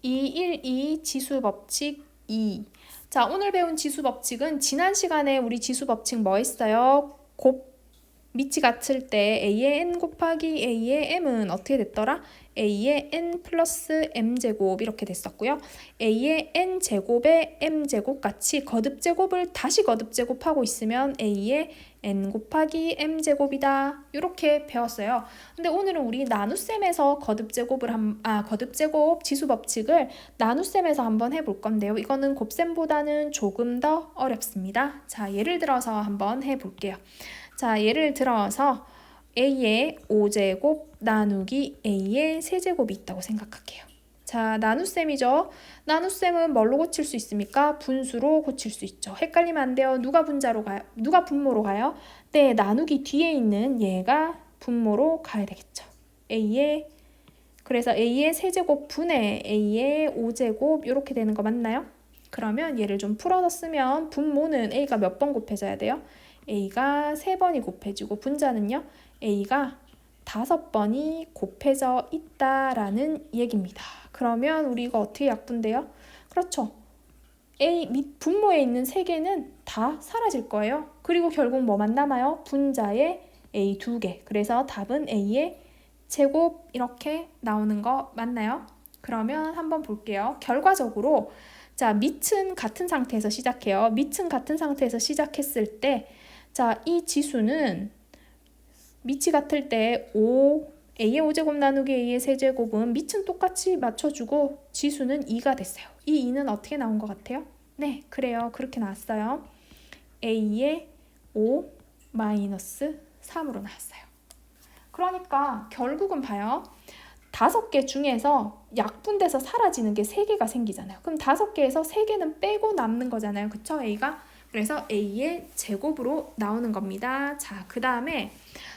212 지수법칙 2. 자, 오늘 배운 지수법칙은 지난 시간에 우리 지수법칙 뭐 했어요? 밑이 같을 때 a의 n 곱하기 a의 m은 어떻게 됐더라? a의 n 플러스 m제곱 이렇게 됐었고요. a의 n제곱에 m제곱 같이 거듭제곱을 다시 거듭제곱하고 있으면 a의 n 곱하기 m제곱이다. 이렇게 배웠어요. 근데 오늘은 우리 나눗셈에서 거듭제곱 지수법칙을 나눗셈에서 한번 해볼 건데요. 이거는 곱셈보다는 조금 더 어렵습니다. 자, 예를 들어서 한번 해볼게요. 자, 예를 들어서 a의 5제곱 나누기 a의 세제곱이 있다고 생각할게요. 자, 나눗셈이죠. 나눗셈은 뭘로 고칠 수 있습니까? 분수로 고칠 수 있죠. 헷갈리면 안 돼요. 누가 분자로 가요? 누가 분모로 가요? 네, 나누기 뒤에 있는 얘가 분모로 가야 되겠죠. 그래서 a의 세제곱 분의 a의 5제곱 이렇게 되는 거 맞나요? 그러면 얘를 좀 풀어서 쓰면 분모는 a가 몇 번 곱해져야 돼요? a가 3번이 곱해지고 분자는요? a가 5번이 곱해져 있다라는 얘기입니다. 그러면 우리 이거 어떻게 약분돼요? 그렇죠. 분모에 있는 3개는 다 사라질 거예요. 그리고 결국 뭐만 남아요? 분자에 a 2개. 그래서 답은 a의 제곱 이렇게 나오는 거 맞나요? 그러면 한번 볼게요. 결과적으로 자, 밑은 같은 상태에서 시작해요. 밑은 같은 상태에서 시작했을 때 자, 이 지수는 밑이 같을 때 a의 5제곱 나누기 a의 세제곱은 밑은 똑같이 맞춰주고 지수는 2가 됐어요. 이 2는 어떻게 나온 것 같아요? 네, 그래요. 그렇게 나왔어요. a의 5 마이너스 3으로 나왔어요. 그러니까 결국은 봐요. 5개 중에서 약분돼서 사라지는 게 3개가 생기잖아요. 그럼 5개에서 3개는 빼고 남는 거잖아요. 그쵸? a가? 그래서 a의 제곱으로 나오는 겁니다. 자, 그 다음에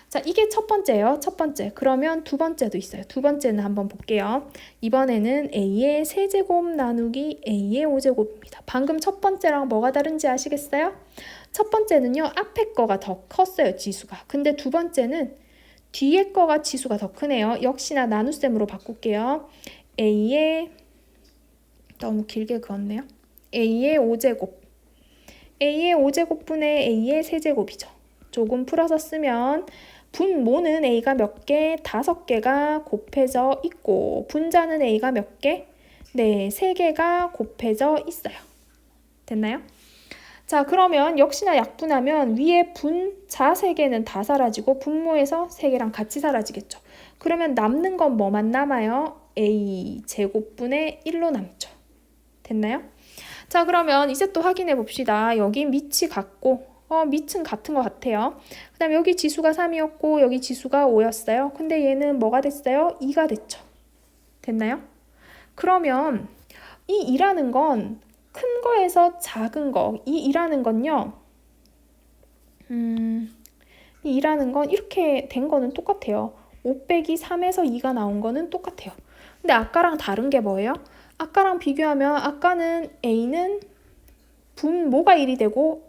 자, 이게 첫 번째예요. 첫 번째. 그러면 두 번째도 있어요. 두 번째는 한번 볼게요. 이번에는 a의 세제곱 나누기 a의 5제곱입니다. 방금 첫 번째랑 뭐가 다른지 아시겠어요? 첫 번째는요. 앞에 거가 더 컸어요. 지수가. 근데 두 번째는 뒤에 거가 지수가 더 크네요. 역시나 나눗셈으로 바꿀게요. a의 너무 길게 그었네요. a의 5제곱 a의 5제곱분의 a의 세제곱이죠. 조금 풀어서 쓰면 분모는 a가 몇 개? 5개가 곱해져 있고 분자는 a가 몇 개? 네, 3개가 곱해져 있어요. 됐나요? 자, 그러면 역시나 약분하면 위에 분자 3개는 다 사라지고 분모에서 3개랑 같이 사라지겠죠. 그러면 남는 건 뭐만 남아요? a 제곱분의 1로 남죠. 됐나요? 자, 그러면 이제 또 확인해 봅시다. 여기 밑이 같고 밑은 같은 것 같아요. 그 다음 여기 지수가 3이었고 여기 지수가 5였어요. 근데 얘는 뭐가 됐어요? 2가 됐죠. 됐나요? 그러면 이 2라는 건 큰 거에서 작은 거, 이 2라는 건요. 이 2라는 건 이렇게 된 거는 똑같아요. 5 빼기 3에서 2가 나온 거는 똑같아요. 근데 아까랑 다른 게 뭐예요? 아까랑 비교하면 아까는 a는 분모가 1이 되고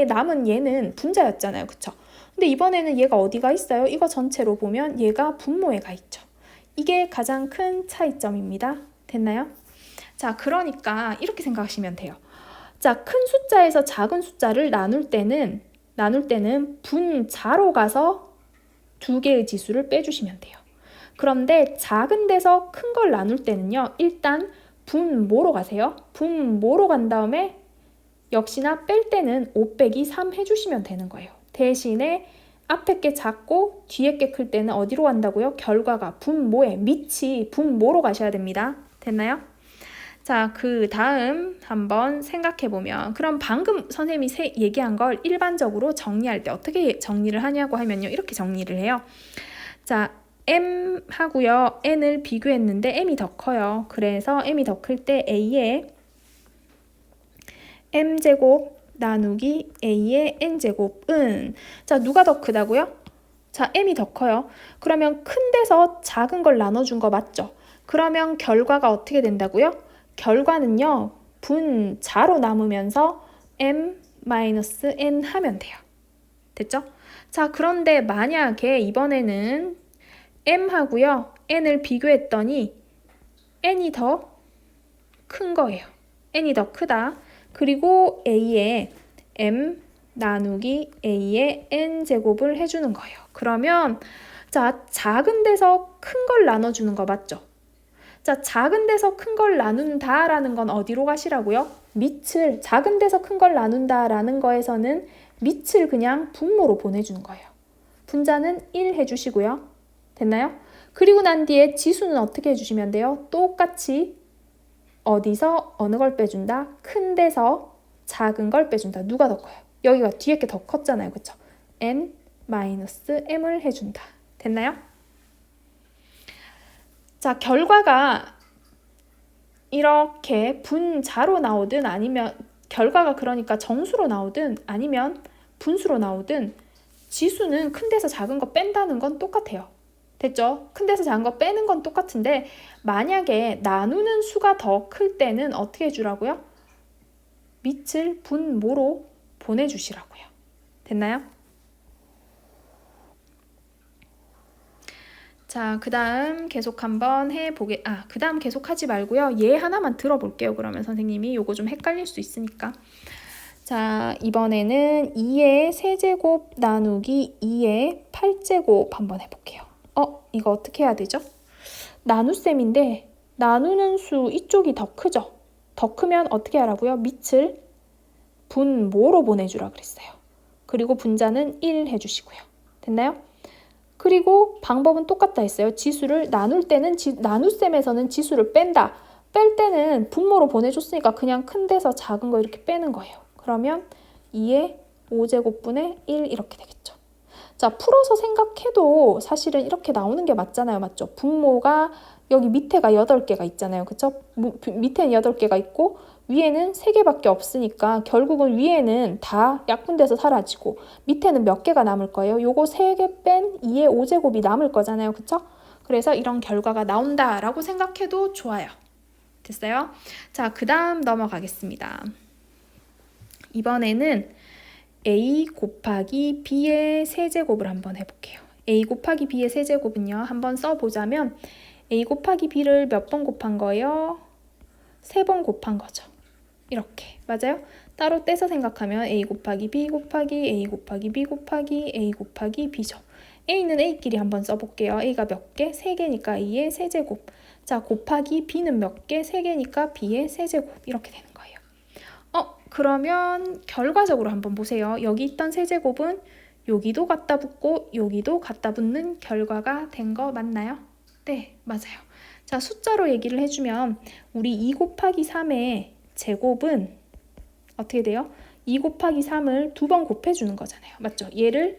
남은 얘는 분자였잖아요. 그쵸? 근데 이번에는 얘가 어디가 있어요? 이거 전체로 보면 얘가 분모에 가 있죠. 이게 가장 큰 차이점입니다. 됐나요? 자, 그러니까 이렇게 생각하시면 돼요. 자, 큰 숫자에서 작은 숫자를 나눌 때는 분자로 가서 2개의 지수를 빼주시면 돼요. 그런데 작은 데서 큰 걸 나눌 때는요. 일단 분모로 가세요. 분모로 간 다음에 역시나 뺄 때는 5 빼기 3 해주시면 되는 거예요. 대신에 앞에 게 작고 뒤에 게 클 때는 어디로 간다고요? 결과가 분모에 밑이 분모로 가셔야 됩니다. 됐나요? 자, 그 다음 한번 생각해보면 그럼 방금 선생님이 얘기한 걸 일반적으로 정리할 때 어떻게 정리를 하냐고 하면요. 이렇게 정리를 해요. 자, m 하고요. n을 비교했는데 m이 더 커요. 그래서 m이 더 클 때 a의 m제곱 나누기 a의 n제곱은 자, 누가 더 크다고요? 자, m이 더 커요. 그러면 큰 데서 작은 걸 나눠준 거 맞죠? 그러면 결과가 어떻게 된다고요? 결과는요. 분자로 남으면서 m-n 하면 돼요. 됐죠? 자, 그런데 만약에 이번에는 m하고요. n을 비교했더니 n이 더 큰 거예요. n이 더 크다. 그리고 a에 m 나누기 a의 n제곱을 해주는 거예요. 그러면 자, 작은 데서 큰 걸 나눠주는 거 맞죠? 자, 작은 데서 큰 걸 나눈다라는 건 어디로 가시라고요? 밑을, 작은 데서 큰 걸 나눈다라는 거에서는 밑을 그냥 분모로 보내주는 거예요. 분자는 1 해주시고요. 됐나요? 그리고 난 뒤에 지수는 어떻게 해주시면 돼요? 똑같이 어디서 어느 걸 빼준다? 큰 데서 작은 걸 빼준다. 누가 더 커요? 여기가 뒤에 게 더 컸잖아요. 그쵸? n-m을 해준다. 됐나요? 자, 결과가 이렇게 분자로 나오든 아니면 결과가 그러니까 정수로 나오든 아니면 분수로 나오든 지수는 큰 데서 작은 거 뺀다는 건 똑같아요. 됐죠? 큰 데서 작은 거 빼는 건 똑같은데 만약에 나누는 수가 더 클 때는 어떻게 해주라고요? 밑을 분모로 보내주시라고요. 됐나요? 자, 그 다음 계속 한번 그 다음 계속 하지 말고요. 얘 하나만 들어볼게요. 그러면 선생님이 요거 좀 헷갈릴 수 있으니까. 자, 이번에는 2의 세제곱 나누기 2의 8제곱 한번 해볼게요. 이거 어떻게 해야 되죠? 나눗셈인데 나누는 수 이쪽이 더 크죠? 더 크면 어떻게 하라고요? 밑을 분모로 보내주라 그랬어요. 그리고 분자는 1 해주시고요. 됐나요? 그리고 방법은 똑같다 했어요. 지수를 나눌 때는 나눗셈에서는 지수를 뺀다. 뺄 때는 분모로 보내줬으니까 그냥 큰 데서 작은 거 이렇게 빼는 거예요. 그러면 2의 5제곱분의 1 이렇게 되겠죠. 자, 풀어서 생각해도 사실은 이렇게 나오는 게 맞잖아요. 맞죠? 분모가 여기 밑에가 8개가 있잖아요. 그쵸? 밑에는 8개가 있고 위에는 3개밖에 없으니까 결국은 위에는 다 약분돼서 사라지고 밑에는 몇 개가 남을 거예요. 요거 3개 뺀 2의 5제곱이 남을 거잖아요. 그쵸? 그래서 이런 결과가 나온다라고 생각해도 좋아요. 됐어요? 자, 그 다음 넘어가겠습니다. 이번에는 a 곱하기 b의 세제곱을 한번 해볼게요. a 곱하기 b의 세제곱은요. 한번 써보자면 a 곱하기 b를 몇 번 곱한 거예요? 3번 곱한 거죠. 이렇게. 맞아요? 따로 떼서 생각하면 a 곱하기 b 곱하기 a 곱하기 b 곱하기 a 곱하기 b죠. a는 a끼리 한번 써볼게요. a가 몇 개? 3개니까 a의 세제곱. 자, 곱하기 b는 몇 개? 3개니까 b의 세제곱. 이렇게 되는 거예요. 그러면 결과적으로 한번 보세요. 여기 있던 세제곱은 여기도 갖다 붙고 여기도 갖다 붙는 결과가 된 거 맞나요? 네, 맞아요. 자, 숫자로 얘기를 해주면 우리 2 곱하기 3의 제곱은 어떻게 돼요? 2 곱하기 3을 2번 곱해주는 거잖아요. 맞죠? 얘를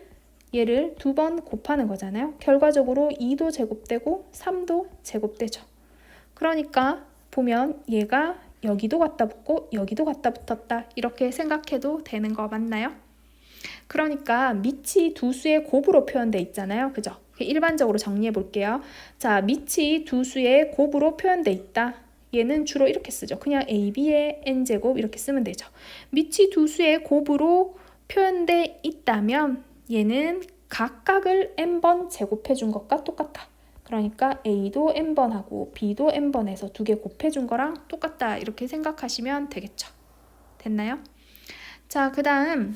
2번 곱하는 거잖아요. 결과적으로 2도 제곱되고 3도 제곱되죠. 그러니까 보면 얘가 여기도 갖다 붙고 여기도 갖다 붙었다 이렇게 생각해도 되는 거 맞나요? 그러니까 밑이 두 수의 곱으로 표현돼 있잖아요. 그죠? 일반적으로 정리해 볼게요. 자, 밑이 두 수의 곱으로 표현돼 있다. 얘는 주로 이렇게 쓰죠. 그냥 AB의 n제곱 이렇게 쓰면 되죠. 밑이 두 수의 곱으로 표현돼 있다면 얘는 각각을 n번 제곱해 준 것과 똑같다. 그러니까 A도 n번 하고 B도 n번 해서 2개 곱해준 거랑 똑같다 이렇게 생각하시면 되겠죠. 됐나요? 자, 그 다음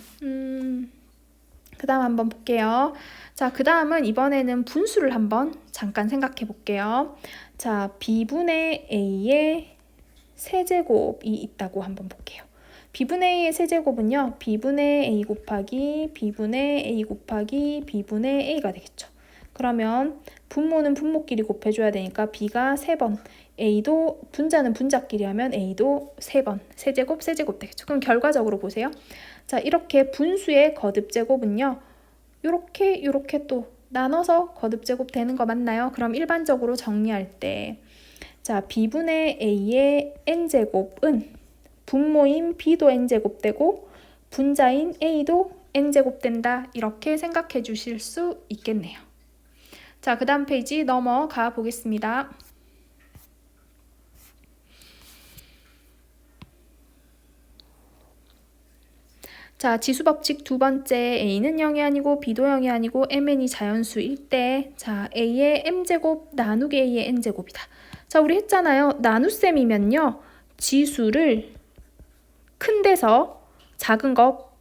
한번 볼게요. 자, 그 다음은 이번에는 분수를 한번 잠깐 생각해 볼게요. 자, B분의 A의 세제곱이 있다고 한번 볼게요. B분의 A의 세제곱은요. B분의 A 곱하기 B분의 A 곱하기 B분의 A가 되겠죠. 그러면 분모는 분모끼리 곱해줘야 되니까 B가 3번, A도 분자는 분자끼리 하면 A도 3번, 세제곱 되겠죠. 그럼 결과적으로 보세요. 자, 이렇게 분수의 거듭제곱은요. 요렇게 또 나눠서 거듭제곱 되는 거 맞나요? 그럼 일반적으로 정리할 때 자, B분의 A의 n제곱은 분모인 B도 n제곱 되고 분자인 A도 n제곱 된다. 이렇게 생각해 주실 수 있겠네요. 자, 그 다음 페이지 넘어가 보겠습니다. 자, 지수법칙 두 번째, A는 0이 아니고 B도 0이 아니고 MN이 자연수일 때 자, A의 M제곱 나누기 A의 N제곱이다. 자, 우리 했잖아요. 나눗셈이면요. 지수를 큰 데서 작은 거,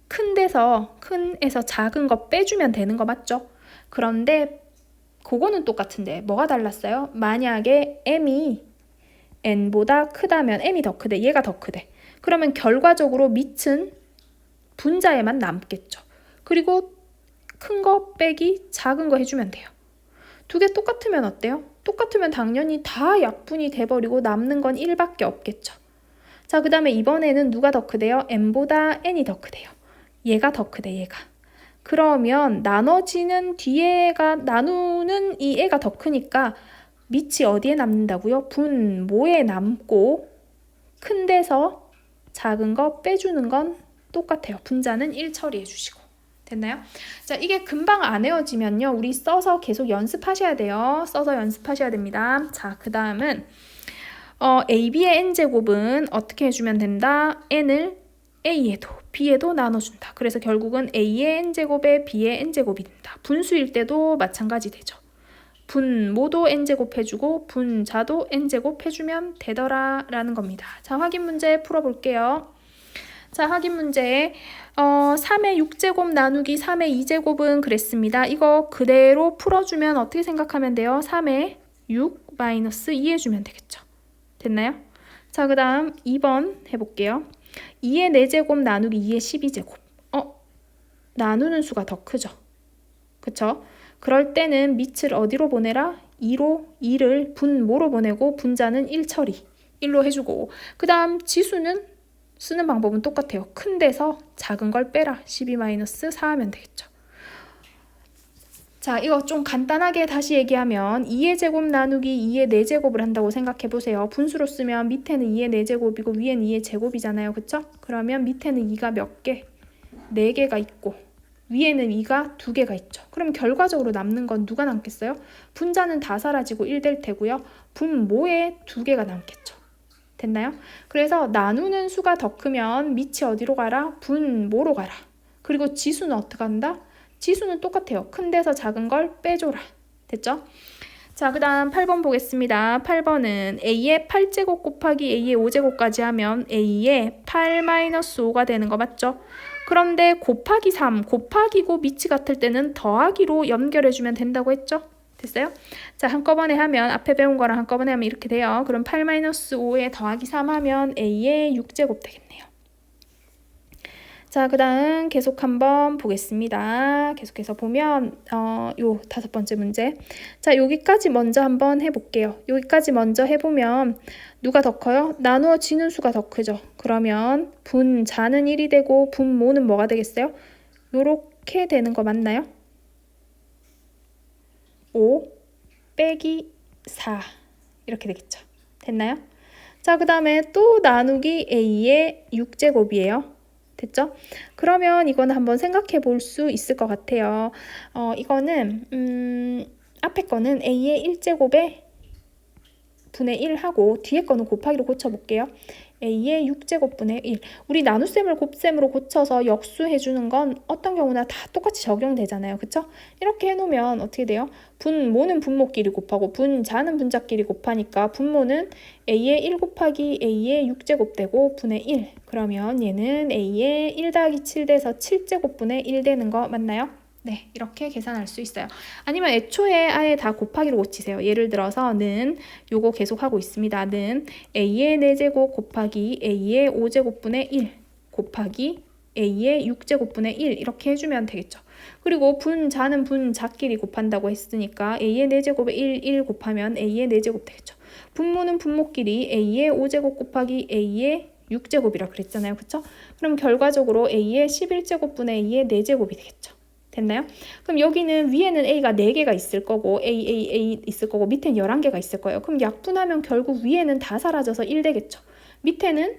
큰에서 작은 거 빼주면 되는 거 맞죠? 그런데 그거는 똑같은데 뭐가 달랐어요? 만약에 m이 n보다 크다면 m이 더 크대, 얘가 더 크대. 그러면 결과적으로 밑은 분자에만 남겠죠. 그리고 큰 거 빼기 작은 거 해주면 돼요. 두 개 똑같으면 어때요? 똑같으면 당연히 다 약분이 돼버리고 남는 건 1밖에 없겠죠. 자, 그 다음에 이번에는 누가 더 크대요? m보다 n이 더 크대요. 얘가 더 크대, 얘가. 그러면 나누는 이 애가 더 크니까 밑이 어디에 남는다고요? 분모에 남고 큰 데서 작은 거 빼주는 건 똑같아요. 분자는 1 처리해 주시고. 됐나요? 자, 이게 금방 안 외워지면요. 우리 써서 계속 연습하셔야 돼요. 써서 연습하셔야 됩니다. 자, 그 다음은 AB의 n제곱은 어떻게 해주면 된다? n을 A에도 B에도 나눠준다. 그래서 결국은 A의 n제곱에 B의 n제곱이 된다. 분수일 때도 마찬가지 되죠. 분모도 n제곱 해주고 분자도 n제곱 해주면 되더라 라는 겁니다. 자, 확인 문제 풀어볼게요. 자, 확인 문제 3의 6제곱 나누기 3의 2제곱은 그랬습니다. 이거 그대로 풀어주면 어떻게 생각하면 돼요? 3의 6 마이너스 2 해주면 되겠죠. 됐나요? 자, 그 다음 2번 해볼게요. 2의 4제곱 나누기 2의 12제곱. 나누는 수가 더 크죠. 그쵸? 그럴 때는 밑을 어디로 보내라? 2를 분모로 보내고 분자는 1 처리. 1로 해주고 그 다음 지수는 쓰는 방법은 똑같아요. 큰 데서 작은 걸 빼라. 12-4 하면 되겠죠. 자, 이거 좀 간단하게 다시 얘기하면 2의 제곱 나누기 2의 4제곱을 한다고 생각해 보세요. 분수로 쓰면 밑에는 2의 4제곱이고 위에는 2의 제곱이잖아요. 그쵸? 그러면 밑에는 2가 몇 개? 4개가 있고 위에는 2가 2개가 있죠. 그럼 결과적으로 남는 건 누가 남겠어요? 분자는 다 사라지고 1 될 테고요. 분모에 2개가 남겠죠. 됐나요? 그래서 나누는 수가 더 크면 밑이 어디로 가라? 분모로 가라. 그리고 지수는 어떻게 한다? 지수는 똑같아요. 큰 데서 작은 걸 빼줘라. 됐죠? 자, 그 다음 8번 보겠습니다. 8번은 A의 8제곱 곱하기 A의 5제곱까지 하면 A의 8-5가 되는 거 맞죠? 그런데 곱하기 3, 곱하기고 밑이 같을 때는 더하기로 연결해주면 된다고 했죠? 됐어요? 자, 한꺼번에 하면 앞에 배운 거랑 한꺼번에 하면 이렇게 돼요. 그럼 8-5에 더하기 3 하면 A의 6제곱 되겠네요. 자, 그 다음 계속 한번 보겠습니다. 계속해서 보면 요 5번째 문제. 자, 여기까지 먼저 한번 해볼게요. 여기까지 먼저 해보면 누가 더 커요? 나누어지는 수가 더 크죠. 그러면 분자는 1이 되고 분모는 뭐가 되겠어요? 요렇게 되는 거 맞나요? 5 빼기 4 이렇게 되겠죠. 됐나요? 자, 그 다음에 또 나누기 A의 6제곱이에요. 됐죠? 그러면 이거는 한번 생각해 볼 수 있을 것 같아요. 이거는 앞에 거는 A의 1제곱에 분의 1 하고 뒤에 거는 곱하기로 고쳐볼게요. A의 6제곱 분의 1. 우리 나눗셈을 곱셈으로 고쳐서 역수해주는 건 어떤 경우나 다 똑같이 적용되잖아요. 그쵸? 이렇게 해놓으면 어떻게 돼요? 분모는 분모끼리 곱하고 분자는 분자끼리 곱하니까 분모는 A의 1 곱하기 A의 6제곱 되고 분의 1. 그러면 얘는 A의 1 더하기 7 돼서 7제곱 분의 1 되는 거 맞나요? 네, 이렇게 계산할 수 있어요. 아니면 애초에 아예 다 곱하기로 고치세요. 예를 들어서는 요거 계속 하고 있습니다. 는 A의 4제곱 곱하기 A의 5제곱분의 1 곱하기 A의 6제곱분의 1 이렇게 해주면 되겠죠. 그리고 분자는 분자끼리 곱한다고 했으니까 A의 4제곱에 1 곱하면 A의 4제곱 되겠죠. 분모는 분모끼리 A의 5제곱 곱하기 A의 6제곱이라 그랬잖아요. 그쵸? 그럼 결과적으로 A의 11제곱분의 A의 4제곱이 되겠죠. 됐나요? 그럼 여기는 위에는 A가 4개가 있을 거고 A 있을 거고 밑에는 11개가 있을 거예요. 그럼 약분하면 결국 위에는 다 사라져서 1 되겠죠. 밑에는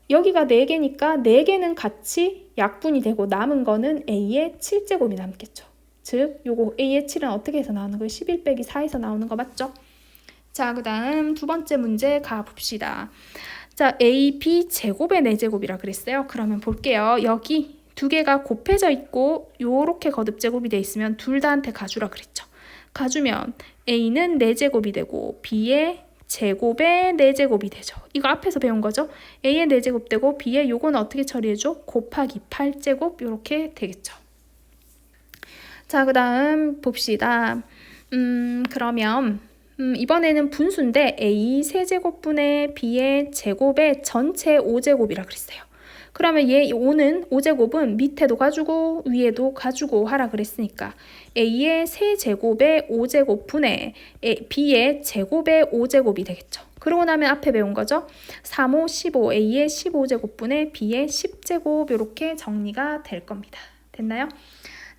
여기가 4개니까 4개는 같이 약분이 되고 남은 거는 A의 7제곱이 남겠죠. 즉 요거 A의 7은 어떻게 해서 나오는 거예요? 11 빼기 4에서 나오는 거 맞죠? 자, 그 다음 2번째 문제 가봅시다. 자, A, B 제곱의 4제곱이라 그랬어요. 그러면 볼게요. 여기 2개가 곱해져 있고 요렇게 거듭 제곱이 돼 있으면 둘 다한테 가주라 그랬죠. 가주면 A는 4제곱이 되고 B의 제곱의 4제곱이 되죠. 이거 앞에서 배운 거죠. A의 4제곱 되고 B의 요거는 어떻게 처리해줘? 곱하기 8제곱 이렇게 되겠죠. 자, 그 다음 봅시다. 그러면 이번에는 분수인데 A 세제곱분의 B의 제곱의 전체 5제곱이라 그랬어요. 그러면 얘 5는 5제곱은 밑에도 가주고 위에도 가주고 하라 그랬으니까 A의 세제곱의 5제곱분의 B의 제곱의 5제곱이 되겠죠. 그러고 나면 앞에 배운 거죠. 3, 5, 15, A의 15제곱분의 B의 10제곱 이렇게 정리가 될 겁니다. 됐나요?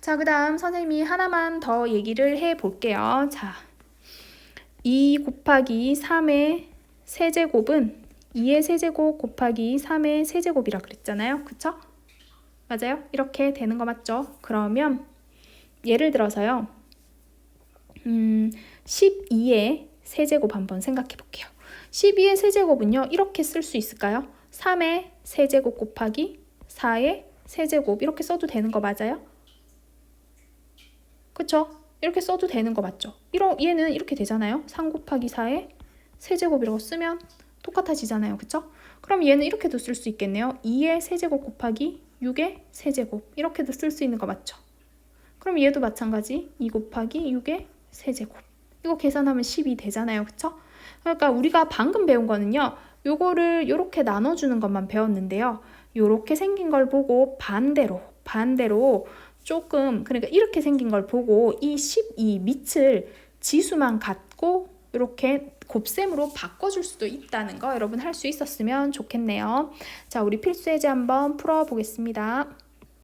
자, 그 다음 선생님이 하나만 더 얘기를 해볼게요. 자, 2 곱하기 3의 세제곱은 2의 세제곱 곱하기 3의 세제곱이라 그랬잖아요. 그쵸? 맞아요? 이렇게 되는 거 맞죠? 그러면 예를 들어서요. 12의 세제곱 한번 생각해 볼게요. 12의 세제곱은요. 이렇게 쓸 수 있을까요? 3의 세제곱 곱하기 4의 세제곱 이렇게 써도 되는 거 맞아요? 그쵸? 이렇게 써도 되는 거 맞죠? 얘는 이렇게 되잖아요. 3 곱하기 4의 세제곱이라고 쓰면 똑같아지잖아요. 그쵸? 그럼 얘는 이렇게도 쓸 수 있겠네요. 2의 세제곱 곱하기 6의 세제곱 이렇게도 쓸 수 있는 거 맞죠? 그럼 얘도 마찬가지 2 곱하기 6의 세제곱 이거 계산하면 10이 되잖아요. 그쵸? 그러니까 우리가 방금 배운 거는요. 요거를 이렇게 나눠주는 것만 배웠는데요. 요렇게 생긴 걸 보고 반대로 조금 그러니까 이렇게 생긴 걸 보고 이 12 밑을 지수만 갖고 이렇게 곱셈으로 바꿔줄 수도 있다는 거 여러분 할 수 있었으면 좋겠네요. 자, 우리 필수 예제 한번 풀어보겠습니다.